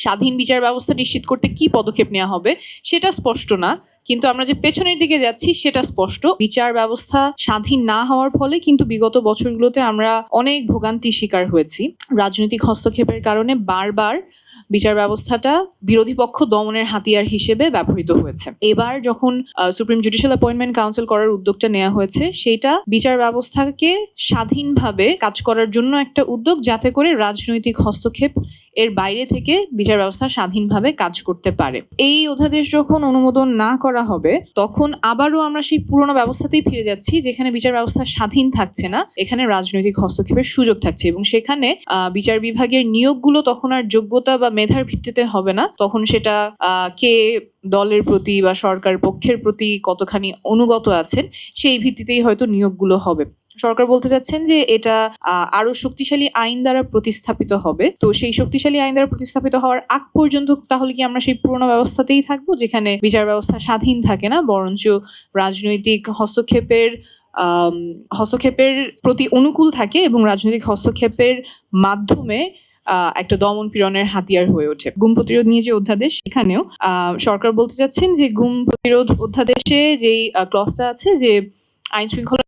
স্বাধীন বিচার ব্যবস্থা নিশ্চিত করতে কি পদক্ষেপ নেওয়া হবে সেটা স্পষ্ট না, কিন্তু আমরা যে পেছনের দিকে যাচ্ছি সেটা স্পষ্ট। বিচার ব্যবস্থা স্বাধীন না হওয়ার ফলে কিন্তু বিগত বছরগুলোতে আমরা অনেক ভোগান্তির শিকার হয়েছি। রাজনৈতিক হস্তক্ষেপের কারণে বারবার বিচার ব্যবস্থাটা বিরোধী পক্ষ দমনের হাতিয়ার হিসেবে ব্যবহৃত হয়েছে। এবার যখন সুপ্রিম জুডিশিয়াল অ্যাপয়েন্টমেন্ট কাউন্সিল করার উদ্যোগটা নেওয়া হয়েছে, সেটা বিচার ব্যবস্থাকে স্বাধীনভাবে কাজ করার জন্য একটা উদ্যোগ, যাতে করে রাজনৈতিক হস্তক্ষেপ এর বাইরে থেকে বিচার ব্যবস্থা স্বাধীনভাবে কাজ করতে পারে। এই অধ্যাদেশ যখন অনুমোদন না করা হবে, তখন আবারও আমরা সেই পুরনো ব্যবস্থাতেই ফিরে যাচ্ছি, যেখানে বিচার ব্যবস্থা স্বাধীন থাকছে না, এখানে রাজনৈতিক হস্তক্ষেপের সুযোগ থাকছে, এবং সেখানে বিচার বিভাগের নিয়োগগুলো তখন আর যোগ্যতা বা মেধার ভিত্তিতে হবে না, তখন সেটা কে দলের প্রতি বা সরকার পক্ষের প্রতি কতখানি অনুগত আছেন সেই ভিত্তিতেই হয়তো নিয়োগগুলো হবে। সরকার বলতে চাচ্ছেন যে এটা আরো শক্তিশালী আইন দ্বারা প্রতিস্থাপিত হবে। তো সেই শক্তিশালী আইন দ্বারা প্রতিস্থাপিত হওয়ার আগ পর্যন্ত তাহলে কি আমরা সেই পুরনো ব্যবস্থাতেই থাকবো, যেখানে বিচার ব্যবস্থা স্বাধীন থাকে না, বরঞ্চ রাজনৈতিক হস্তক্ষেপের প্রতি অনুকূল থাকে এবং রাজনৈতিক হস্তক্ষেপের মাধ্যমে একটা দমন পীড়নের হাতিয়ার হয়ে ওঠে? গুম প্রতিরোধ নিয়ে যে অধ্যাদেশ, এখানেও সরকার বলতে চাচ্ছেন যে গুম প্রতিরোধ অধ্যাদেশে যেই ক্লজটা আছে যে আইন শৃঙ্খলা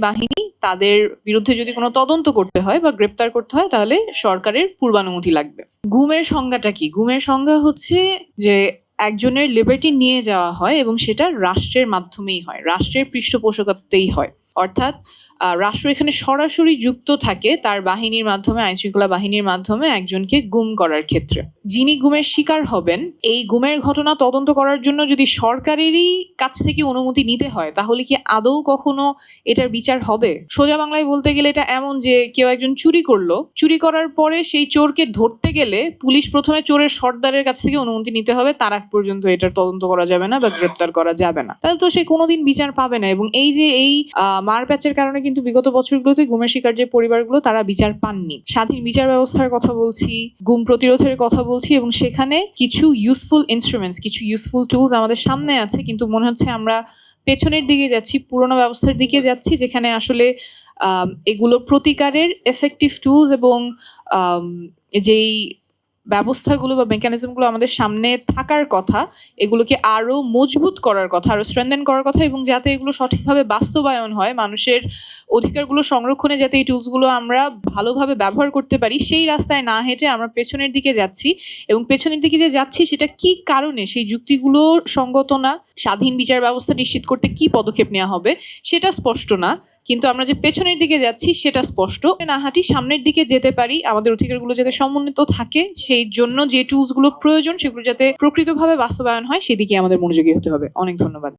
বাহিনী তাদের বিরুদ্ধে যদি কোনো তদন্ত করতে হয় বা গ্রেপ্তার করতে হয়, তাহলে সরকারের পূর্বানুমতি লাগবে। গুমের সংজ্ঞাটা কি? গুমের সংজ্ঞা হচ্ছে যে একজনের লিবার্টি নিয়ে যাওয়া হয় এবং সেটা রাষ্ট্রের মাধ্যমেই হয়, রাষ্ট্রের পৃষ্ঠপোষকত্বেই হয়। অর্থাৎ রাষ্ট্র এখানে সরাসরি যুক্ত থাকে তার বাহিনীর মাধ্যমে, আইন শৃঙ্খলা বাহিনীর মাধ্যমে একজনকে গুম করার ক্ষেত্রে। যিনি গুমের শিকার হবেন, এই গুমের ঘটনা তদন্ত করার জন্য যদি সরকারেরই কাছ থেকে অনুমতি নিতে হয়, তাহলে কি আদৌ কখনো এটার বিচার হবে? সোজা বাংলায় বলতে গেলে এটা এমন যে কেউ একজন চুরি করলো, চুরি করার পরে সেই চোরকে ধরতে গেলে পুলিশ প্রথমে চোরের সর্দারের কাছ থেকে অনুমতি নিতে হবে, তার আগ পর্যন্ত এটার তদন্ত করা যাবে না বা গ্রেপ্তার করা যাবে না। তাহলে তো সে কোনোদিন বিচার পাবে না। এবং এই যে এই মারপ্যাচের কারণে কিন্তু বিগত বছরগুলোতে গুমের শিকার যে পরিবারগুলো, তারা বিচার পাননি। স্বাধীন বিচার ব্যবস্থার কথা বলছি, গুম প্রতিরোধের কথা বলছি, এবং সেখানে কিছু ইউজফুল ইনস্ট্রুমেন্টস, কিছু ইউজফুল টুলস আমাদের সামনে আছে, কিন্তু মনে হচ্ছে আমরা পেছনের দিকে যাচ্ছি, পুরোনো ব্যবস্থার দিকে যাচ্ছি, যেখানে আসলে এগুলো প্রতিকারের এফেক্টিভ টুলস এবং যেই ব্যবস্থাগুলো বা মেকানিজমগুলো আমাদের সামনে থাকার কথা, এগুলোকে আরো মজবুত করার কথা, আরো স্ট্রেনথেন করার কথা, এবং যাতে এগুলো সঠিকভাবে বাস্তবায়ন হয়, মানুষের অধিকারগুলো সংরক্ষণে যাতে এই টুলসগুলো আমরা ভালোভাবে ব্যবহার করতে পারি, সেই রাস্তায় না হেঁটে আমরা পেছনের দিকে যাচ্ছি। এবং পেছনের দিকে যে যাচ্ছি সেটা কি কারণে, সেই যুক্তিগুলো সঙ্গত না। স্বাধীন বিচার ব্যবস্থা নিশ্চিত করতে কি পদক্ষেপ নেওয়া হবে সেটা স্পষ্ট না, কিন্তু আমরা যে পেছনের দিকে যাচ্ছি সেটা স্পষ্ট। না হাঁটি, সামনের দিকে যেতে পারি, আমাদের অধিকারগুলো যাতে সমন্বিত থাকে, সেই জন্য যে টুলসগুলো প্রয়োজন সেগুলো যাতে প্রকৃতভাবে বাস্তবায়ন হয়, সেদিকে আমাদের মনোযোগী হতে হবে। অনেক ধন্যবাদ।